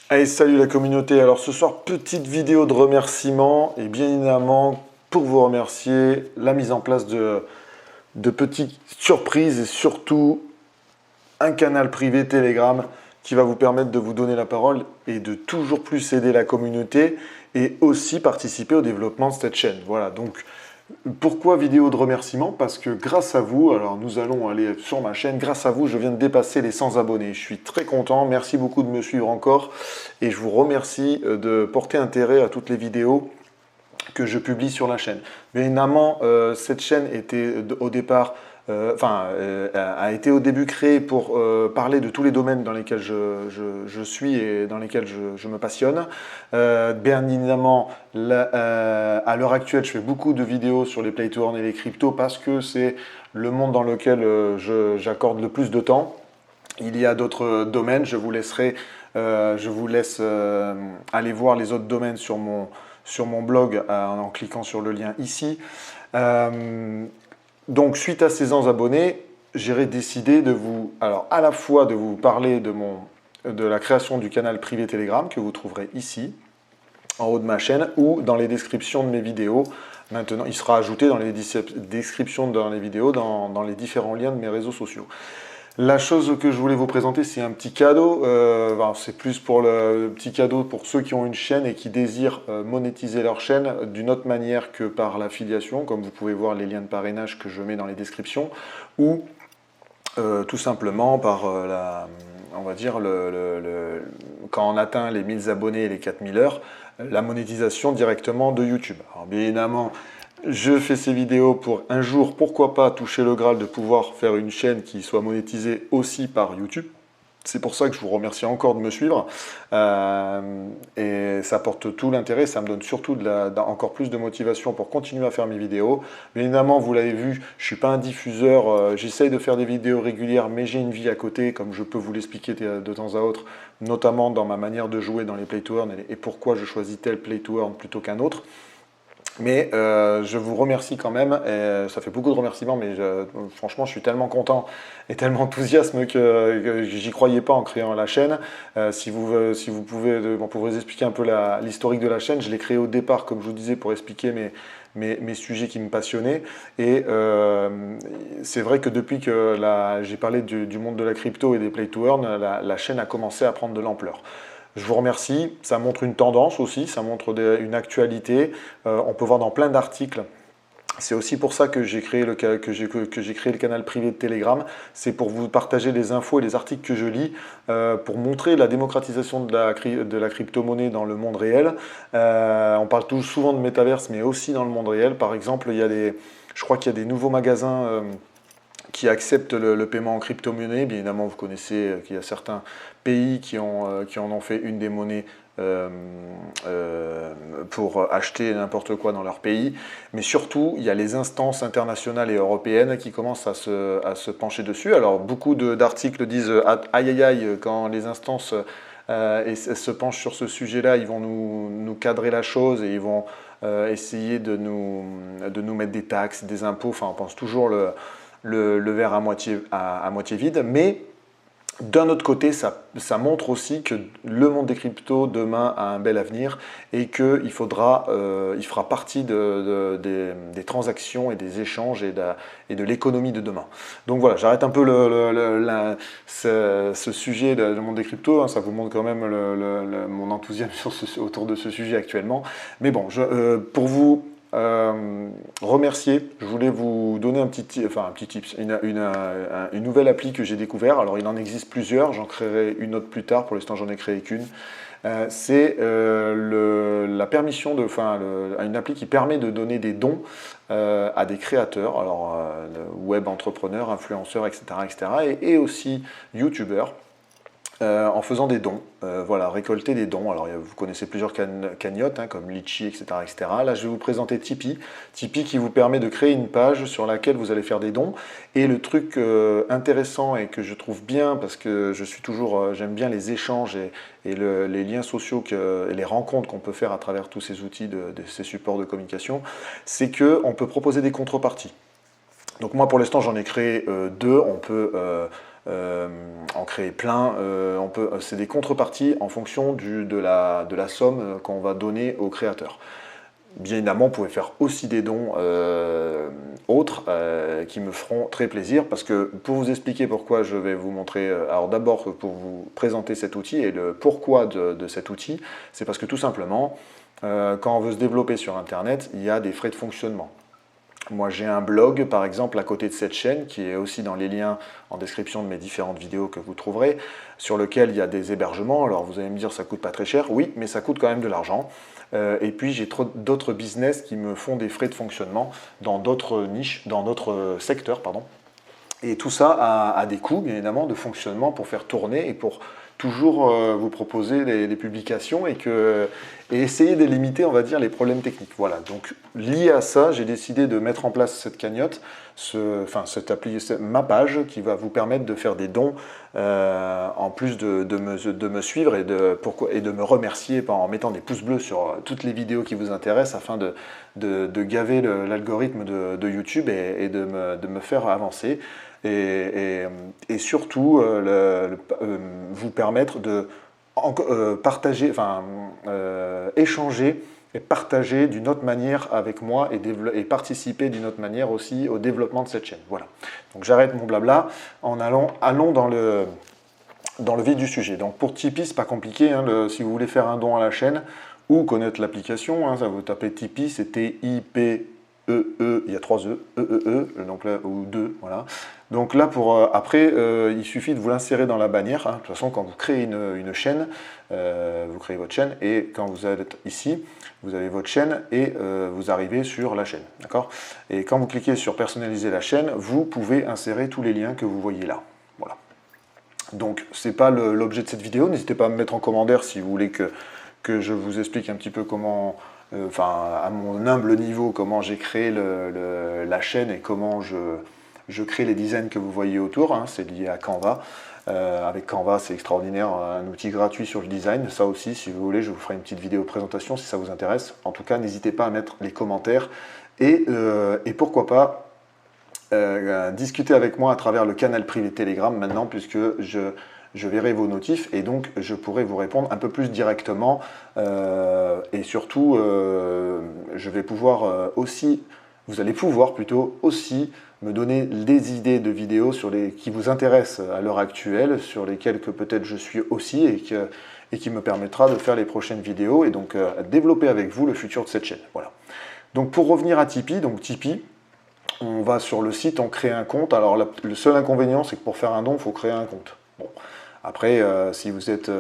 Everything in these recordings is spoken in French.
Allez, salut la communauté. Alors ce soir, petite vidéo de remerciement et bien évidemment, pour vous remercier, la mise en place de petites surprises et surtout un canal privé Telegram qui va vous permettre de vous donner la parole et de toujours plus aider la communauté et aussi participer au développement de cette chaîne. Voilà, donc pourquoi vidéo de remerciement? Parce que grâce à vous, alors nous allons aller sur ma chaîne, grâce à vous, je viens de dépasser les 100 abonnés. Je suis très content, merci beaucoup de me suivre encore et je vous remercie de porter intérêt à toutes les vidéos que je publie sur la chaîne. Bien évidemment, cette chaîne était au départ, a été au début créée pour parler de tous les domaines dans lesquels je suis et dans lesquels je me passionne. Bien évidemment, à l'heure actuelle, je fais beaucoup de vidéos sur les play to earn et les cryptos parce que c'est le monde dans lequel j'accorde le plus de temps. Il y a d'autres domaines, je vous laisse aller voir les autres domaines sur mon blog en cliquant sur le lien ici. Donc, suite à ces 100 abonnés, j'ai décidé à la fois de vous parler de la création du canal privé Telegram que vous trouverez ici, en haut de ma chaîne, ou dans les descriptions de mes vidéos. Maintenant, il sera ajouté dans les descriptions dans les vidéos, dans les différents liens de mes réseaux sociaux. La chose que je voulais vous présenter, c'est un petit cadeau. C'est plus pour le petit cadeau pour ceux qui ont une chaîne et qui désirent monétiser leur chaîne d'une autre manière que par l'affiliation, comme vous pouvez voir les liens de parrainage que je mets dans les descriptions, ou tout simplement par on va dire quand on atteint les 1000 abonnés et les 4000 heures, la monétisation directement de YouTube. Alors bien évidemment, je fais ces vidéos pour un jour, pourquoi pas, toucher le Graal de pouvoir faire une chaîne qui soit monétisée aussi par YouTube. C'est pour ça que je vous remercie encore de me suivre. Et ça apporte tout l'intérêt, ça me donne surtout encore plus de motivation pour continuer à faire mes vidéos. Bien évidemment, vous l'avez vu, je ne suis pas un diffuseur, j'essaye de faire des vidéos régulières, mais j'ai une vie à côté, comme je peux vous l'expliquer de temps à autre, notamment dans ma manière de jouer dans les play to earn et pourquoi je choisis tel play to earn plutôt qu'un autre. Mais je vous remercie quand même, et ça fait beaucoup de remerciements, mais franchement je suis tellement content et tellement enthousiaste que j'y croyais pas en créant la chaîne. Si vous pouvez, pour vous expliquer un peu l'historique de la chaîne, je l'ai créée au départ, comme je vous disais, pour expliquer mes sujets qui me passionnaient. Et c'est vrai que depuis que j'ai parlé du monde de la crypto et des play to earn, la chaîne a commencé à prendre de l'ampleur. Je vous remercie, ça montre une tendance aussi, ça montre une actualité, on peut voir dans plein d'articles. C'est aussi pour ça que j'ai créé, le canal privé de Telegram, c'est pour vous partager les infos et les articles que je lis, pour montrer la démocratisation de la crypto-monnaie dans le monde réel. On parle souvent de métaverse, mais aussi dans le monde réel. Par exemple, je crois qu'il y a des nouveaux magasins qui acceptent le paiement en crypto-monnaie. Bien évidemment, vous connaissez qu'il y a certains pays qui en ont fait une des monnaies pour acheter n'importe quoi dans leur pays. Mais surtout, il y a les instances internationales et européennes qui commencent à se pencher dessus. Alors, beaucoup d'articles disent « aïe aïe aïe » quand les instances se penchent sur ce sujet-là, ils vont nous cadrer la chose et ils vont essayer de nous mettre des taxes, des impôts. Enfin, on pense toujours le verre à moitié vide, mais d'un autre côté, ça montre aussi que le monde des cryptos demain a un bel avenir et qu'il fera partie des transactions et des échanges et de l'économie de demain. Donc voilà, j'arrête un peu ce sujet du monde des cryptos, hein, ça vous montre quand même mon enthousiasme autour de ce sujet actuellement. Mais bon, pour vous remercier, je voulais vous donner un petit tips, une nouvelle appli que j'ai découvert. Alors il en existe plusieurs, j'en créerai une autre plus tard, pour l'instant j'en ai créé qu'une. C'est la permission une appli qui permet de donner des dons à des créateurs, alors web entrepreneurs, influenceurs, etc. et aussi youtubeurs. En faisant des dons, voilà, récolter des dons. Alors vous connaissez plusieurs cagnottes, hein, comme Litchi, etc. Là, je vais vous présenter Tipeee. Tipeee qui vous permet de créer une page sur laquelle vous allez faire des dons. Et le truc intéressant et que je trouve bien, parce que j'aime bien les échanges et les liens sociaux et les rencontres qu'on peut faire à travers tous ces outils, ces supports de communication, c'est qu'on peut proposer des contreparties. Donc moi, pour l'instant, j'en ai créé deux. On peut en créer plein. C'est des contreparties en fonction de la somme qu'on va donner au créateur. Bien évidemment, vous pouvez faire aussi des dons autres qui me feront très plaisir, parce que pour vous expliquer pourquoi je vais vous montrer, alors d'abord pour vous présenter cet outil et le pourquoi de cet outil, c'est parce que tout simplement, quand on veut se développer sur Internet, il y a des frais de fonctionnement. Moi j'ai un blog par exemple à côté de cette chaîne qui est aussi dans les liens en description de mes différentes vidéos que vous trouverez, sur lequel il y a des hébergements. Alors vous allez me dire ça coûte pas très cher, oui, mais ça coûte quand même de l'argent. Et puis j'ai d'autres business qui me font des frais de fonctionnement dans d'autres niches, dans d'autres secteurs, pardon. Et tout ça a des coûts, bien évidemment, de fonctionnement pour faire tourner et pour toujours vous proposer les publications et essayer de limiter, on va dire, les problèmes techniques. Voilà, donc lié à ça, j'ai décidé de mettre en place cette cagnotte, ma page qui va vous permettre de faire des dons en plus de me suivre et de me remercier en mettant des pouces bleus sur toutes les vidéos qui vous intéressent afin de gaver l'algorithme de YouTube et de me faire avancer. Et surtout vous permettre de partager, échanger et partager d'une autre manière avec moi et participer d'une autre manière aussi au développement de cette chaîne. Voilà. Donc j'arrête mon blabla, allons dans le vif du sujet. Donc pour Tipeee, c'est pas compliqué, hein, si vous voulez faire un don à la chaîne ou connaître l'application, hein, ça vous tapez Tipeee, c'est T-I-P-E-E, il y a 3 E, donc là, ou 2, voilà. Donc là, après, il suffit de vous l'insérer dans la bannière. Hein. De toute façon, quand vous créez une chaîne, vous créez votre chaîne, et quand vous êtes ici, vous avez votre chaîne, et vous arrivez sur la chaîne. D'accord ? Et quand vous cliquez sur personnaliser la chaîne, vous pouvez insérer tous les liens que vous voyez là. Voilà. Donc, ce n'est pas l'objet de cette vidéo. N'hésitez pas à me mettre en commentaire si vous voulez que je vous explique un petit peu comment... à mon humble niveau, comment j'ai créé la chaîne et comment je crée les designs que vous voyez autour. Hein, c'est lié à Canva. Avec Canva, c'est extraordinaire, un outil gratuit sur le design. Ça aussi, si vous voulez, je vous ferai une petite vidéo présentation si ça vous intéresse. En tout cas, n'hésitez pas à mettre les commentaires et pourquoi pas discuter avec moi à travers le canal privé Telegram maintenant, puisque je verrai vos notifs et donc je pourrai vous répondre un peu plus directement et surtout je vais pouvoir vous allez pouvoir plutôt aussi me donner des idées de vidéos qui vous intéressent à l'heure actuelle, sur lesquelles que peut-être je suis aussi et qui me permettra de faire les prochaines vidéos et donc développer avec vous le futur de cette chaîne. Voilà. Donc pour revenir à Tipeee, on va sur le site, on crée un compte. Alors le seul inconvénient, c'est que pour faire un don, il faut créer un compte. Bon. Après, si vous êtes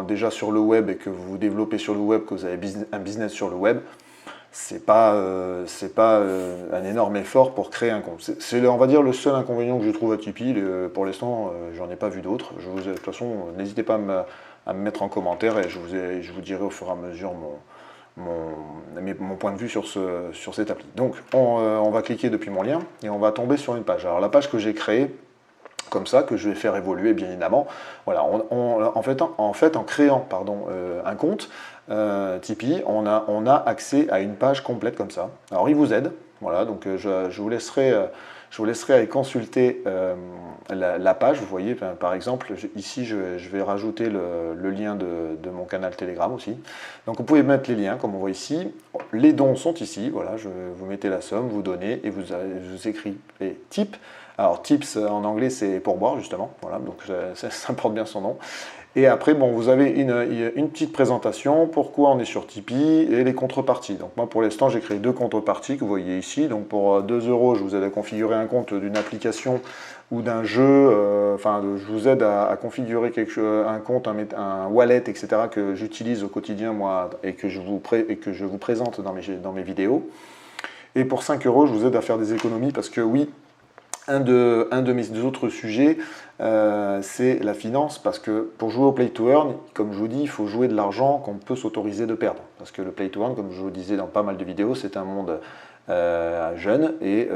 déjà sur le web et que vous vous développez sur le web, que vous avez un business sur le web, c'est pas un énorme effort pour créer un compte. C'est on va dire le seul inconvénient que je trouve à Tipeee. Pour l'instant, j'en ai pas vu d'autres. De toute façon, n'hésitez pas à me mettre en commentaire et je vous dirai au fur et à mesure mon point de vue sur cette appli. Donc on va cliquer depuis mon lien et on va tomber sur une page. Alors la page que j'ai créée, comme ça, que je vais faire évoluer bien évidemment. Voilà, en fait, en créant un compte Tipeee, on a accès à une page complète comme ça. Alors il vous aide, voilà, donc je vous laisserai aller consulter la page. Vous voyez, par exemple, ici je vais rajouter le lien de mon canal Telegram aussi. Donc vous pouvez mettre les liens comme on voit ici. Les dons sont ici, voilà, vous mettez la somme, vous donnez et vous écrivez type. Alors tips en anglais c'est pourboire justement, voilà, donc ça porte bien son nom. Et après, bon, vous avez une petite présentation, pourquoi on est sur Tipeee et les contreparties. Donc moi pour l'instant j'ai créé 2 contreparties que vous voyez ici. Donc pour 2 €, je vous aide à configurer un compte d'une application ou d'un jeu. Je vous aide à configurer un compte, un wallet, etc. que j'utilise au quotidien moi et que je vous présente dans mes vidéos. Et pour 5 €, je vous aide à faire des économies parce que oui, un de mes autres sujets, c'est la finance, parce que pour jouer au Play to Earn, comme je vous dis, il faut jouer de l'argent qu'on peut s'autoriser de perdre. Parce que le Play to Earn, comme je vous disais dans pas mal de vidéos, c'est un monde jeune et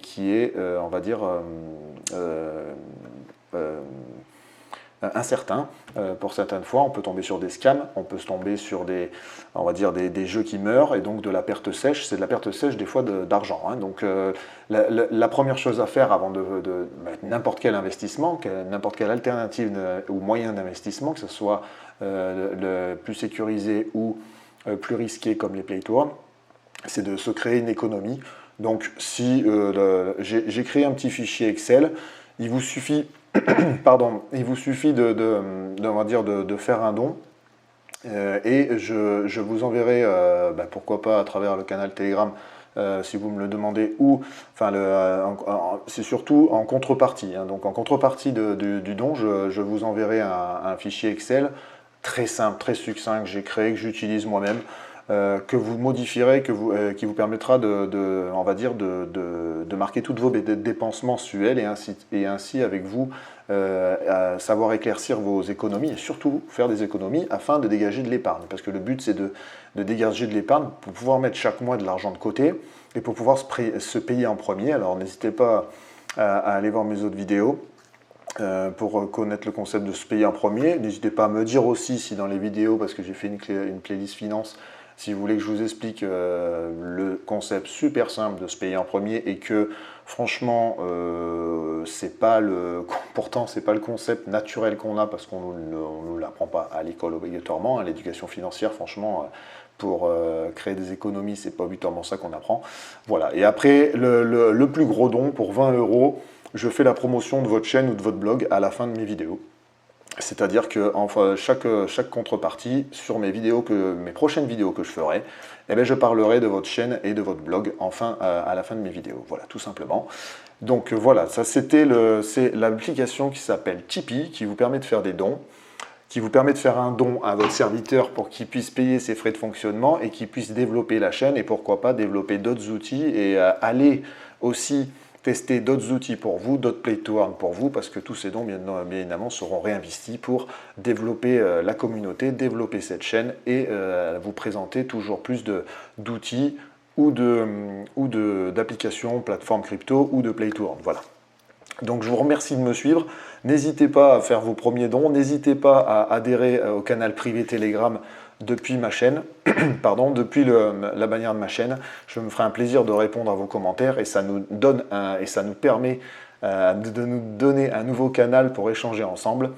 qui est, on va dire, incertain. Pour certaines fois, on peut tomber sur des scams, on peut tomber sur on va dire des jeux qui meurent et donc de la perte sèche. C'est de la perte sèche des fois d'argent. Donc la première chose à faire avant de n'importe quel investissement, n'importe quelle alternative ou moyen d'investissement, que ce soit le plus sécurisé ou plus risqué comme les play to earn, c'est de se créer une économie. Donc si j'ai créé un petit fichier Excel, il vous suffit pardon, il vous suffit on va dire de faire un don et je vous enverrai, pourquoi pas à travers le canal Telegram si vous me le demandez, ou enfin c'est surtout en contrepartie. Donc en contrepartie du don, je vous enverrai un fichier Excel très simple, très succinct que j'ai créé, que j'utilise moi-même. Que vous modifierez, qui vous permettra on va dire de marquer toutes vos dépenses mensuelles et ainsi avec vous savoir éclaircir vos économies et surtout faire des économies afin de dégager de l'épargne. Parce que le but c'est de dégager de l'épargne pour pouvoir mettre chaque mois de l'argent de côté et pour pouvoir se payer en premier. Alors n'hésitez pas à aller voir mes autres vidéos. Pour connaître le concept de se payer en premier. N'hésitez pas à me dire aussi si dans les vidéos, parce que j'ai fait une playlist finance, si vous voulez que je vous explique le concept super simple de se payer en premier et que franchement, pourtant c'est pas le concept naturel qu'on a parce qu'on ne nous l'apprend pas à l'école obligatoirement. L'éducation financière, franchement, pour créer des économies, c'est pas obligatoirement ça qu'on apprend. Voilà. Et après, le plus gros don pour 20 €, je fais la promotion de votre chaîne ou de votre blog à la fin de mes vidéos. C'est-à-dire que chaque contrepartie sur mes prochaines vidéos que je ferai, je parlerai de votre chaîne et de votre blog à la fin de mes vidéos. Voilà, tout simplement. Donc voilà, ça c'est l'application qui s'appelle Tipeee, qui vous permet de faire des dons, qui vous permet de faire un don à votre serviteur pour qu'il puisse payer ses frais de fonctionnement et qu'il puisse développer la chaîne et pourquoi pas développer d'autres outils et aller aussi tester d'autres outils pour vous, d'autres play to earn pour vous, parce que tous ces dons, bien évidemment, seront réinvestis pour développer la communauté, développer cette chaîne et vous présenter toujours plus d'outils ou d'applications, plateformes crypto ou de play to earn. Voilà. Donc je vous remercie de me suivre. N'hésitez pas à faire vos premiers dons. N'hésitez pas à adhérer au canal privé Telegram depuis ma chaîne, depuis la bannière de ma chaîne. Je me ferai un plaisir de répondre à vos commentaires et ça nous permet de nous donner un nouveau canal pour échanger ensemble.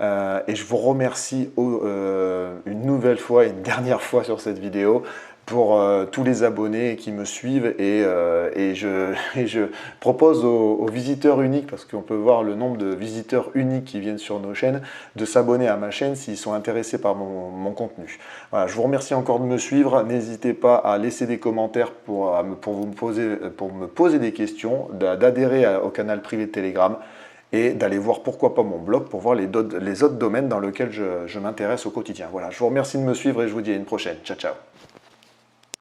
Et je vous remercie une nouvelle fois, une dernière fois sur cette vidéo pour tous les abonnés qui me suivent et je propose aux visiteurs uniques, parce qu'on peut voir le nombre de visiteurs uniques qui viennent sur nos chaînes, de s'abonner à ma chaîne s'ils sont intéressés par mon contenu. Voilà, je vous remercie encore de me suivre. N'hésitez pas à laisser des commentaires pour me poser des questions, d'adhérer au canal privé de Telegram et d'aller voir pourquoi pas mon blog pour voir les autres domaines dans lesquels je m'intéresse au quotidien. Voilà, je vous remercie de me suivre et je vous dis à une prochaine. Ciao, ciao.